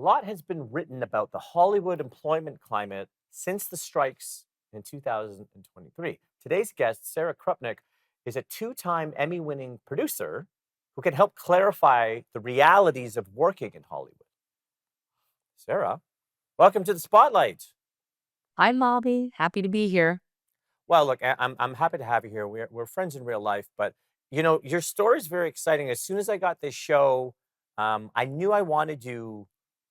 A lot has been written about the Hollywood employment climate since the strikes in 2023. Today's guest, Sara Krupnick, is a two-time Emmy-winning producer who can help clarify the realities of working in Hollywood. Sarah, welcome to the spotlight. Hi, Bobby. Happy to be here. Well, look, I'm happy to have you here. We're friends in real life, but your story is very exciting. As soon as I got this show, I knew I wanted you.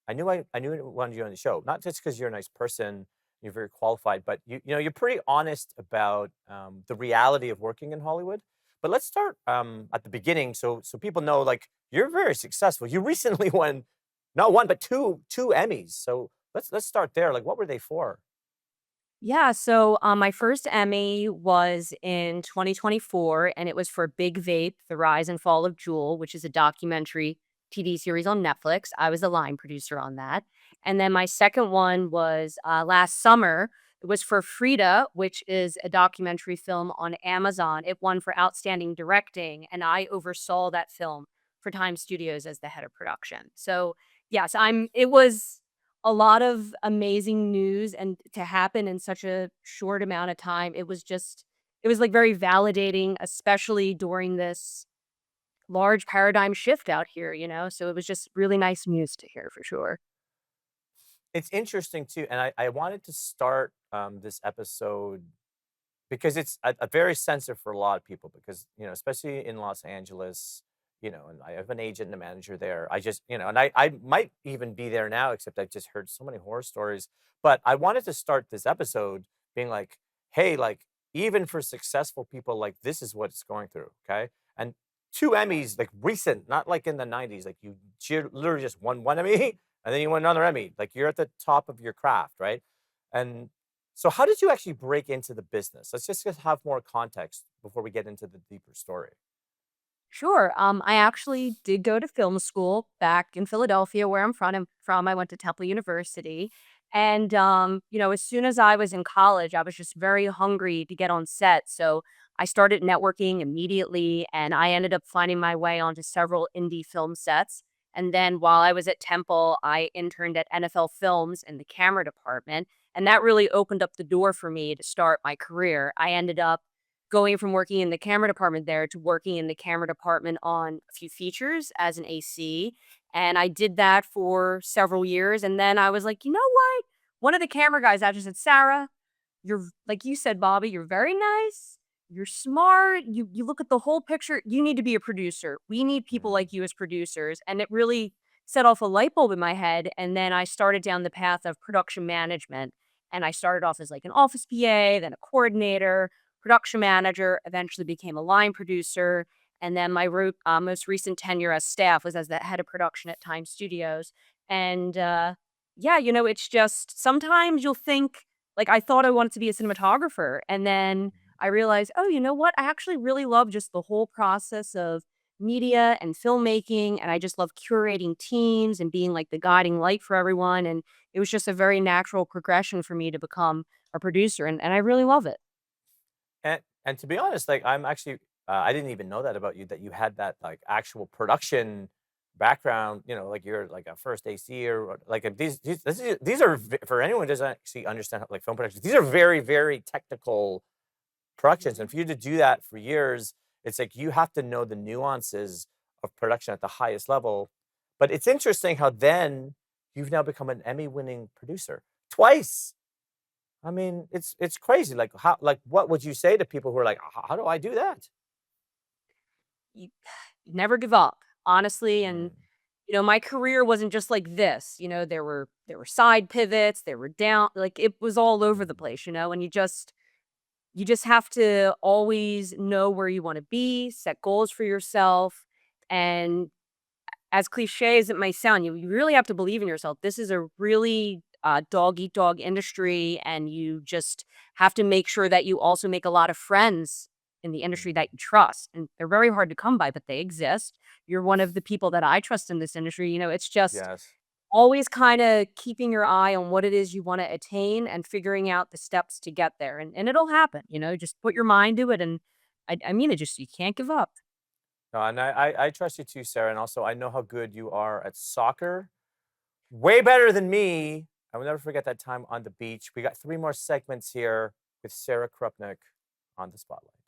I wanted you on the show, not just because you're a nice person, you're very qualified, but you're pretty honest about the reality of working in Hollywood. But let's start at the beginning, so people know like you're very successful. You recently won not one but two Emmys. So let's start there. Like, what were they for? Yeah, so my first Emmy was in 2024, and it was for Big Vape: The Rise and Fall of Juul, which is a documentary TV series on Netflix. I was a line producer on that. And then my second one was last summer. It was for Frida, which is a documentary film on Amazon. It won for Outstanding Directing, and I oversaw that film for Time Studios as the head of production. So, yes, it was a lot of amazing news and to happen in such a short amount of time. It was, like, very validating, especially during this large paradigm shift out here, So it was just really nice news to hear for sure. It's interesting too, and I wanted to start this episode because it's a very sensitive for a lot of people because especially in Los Angeles, and I have an agent and a manager there. I just and I might even be there now, except I've just heard so many horror stories. But I wanted to start this episode being like, hey, like even for successful people, like this is what it's going through, okay? And two Emmys, like recent, not like in the '90s, like literally just won one Emmy and then you win another Emmy. Like you're at the top of your craft, right? And so how did you actually break into the business? Let's just have more context before we get into the deeper story. Sure. I actually did go to film school back in Philadelphia, where I'm from. I went to Temple University. And, as soon as I was in college, I was just very hungry to get on set. So I started networking immediately, and I ended up finding my way onto several indie film sets. And then while I was at Temple, I interned at NFL Films in the camera department. And that really opened up the door for me to start my career. I ended up going from working in the camera department there to working in the camera department on a few features as an AC. And I did that for several years. And then I was like, you know what? One of the camera guys actually said, Sarah, like you said, Bobby, you're very nice. You're smart. You look at the whole picture. You need to be a producer. We need people Mm. like you as producers. And it really set off a light bulb in my head. And then I started down the path of production management. And I started off as like an office PA, then a coordinator, production manager, eventually became a line producer. And then my most recent tenure as staff was as the head of production at Time Studios. And yeah, it's just sometimes you'll think, like, I thought I wanted to be a cinematographer. And then I realized, oh, you know what? I actually really love just the whole process of media and filmmaking. And I just love curating teams and being like the guiding light for everyone. And it was just a very natural progression for me to become a producer. And I really love it. And to be honest, like I'm actually I didn't even know that about you that you had that like actual production background. Like you're like a first AC or like these are for anyone who doesn't actually understand like film production. These are very very technical productions, and Mhm. for you to do that for years, it's like you have to know the nuances of production at the highest level. But it's interesting how then you've now become an Emmy-winning producer twice. I mean, it's crazy. Like how like what would you say to people who are like, How do I do that?" You never give up, honestly. And Mm, my career wasn't just like this. There were side pivots, there were down, like it was all over the mhm. place. And you just have to always know where you want to be, set goals for yourself. And as cliche as it may sound, you really have to believe in yourself. This is a really dog eat dog industry, and you just have to make sure that you also make a lot of friends in the industry Mhm. that you trust. And they're very hard to come by, but they exist. You're one of the people that I trust in this industry. It's just Yes. always kind of keeping your eye on what it is you want to attain and figuring out the steps to get there. And it'll happen, just put your mind to it. And I mean, you can't give up. No, and I trust you too, Sarah, and also I know how good you are at soccer. Way better than me. I will never forget that time on the beach. We got 3 more segments here with Sara Krupnick on the spotlight.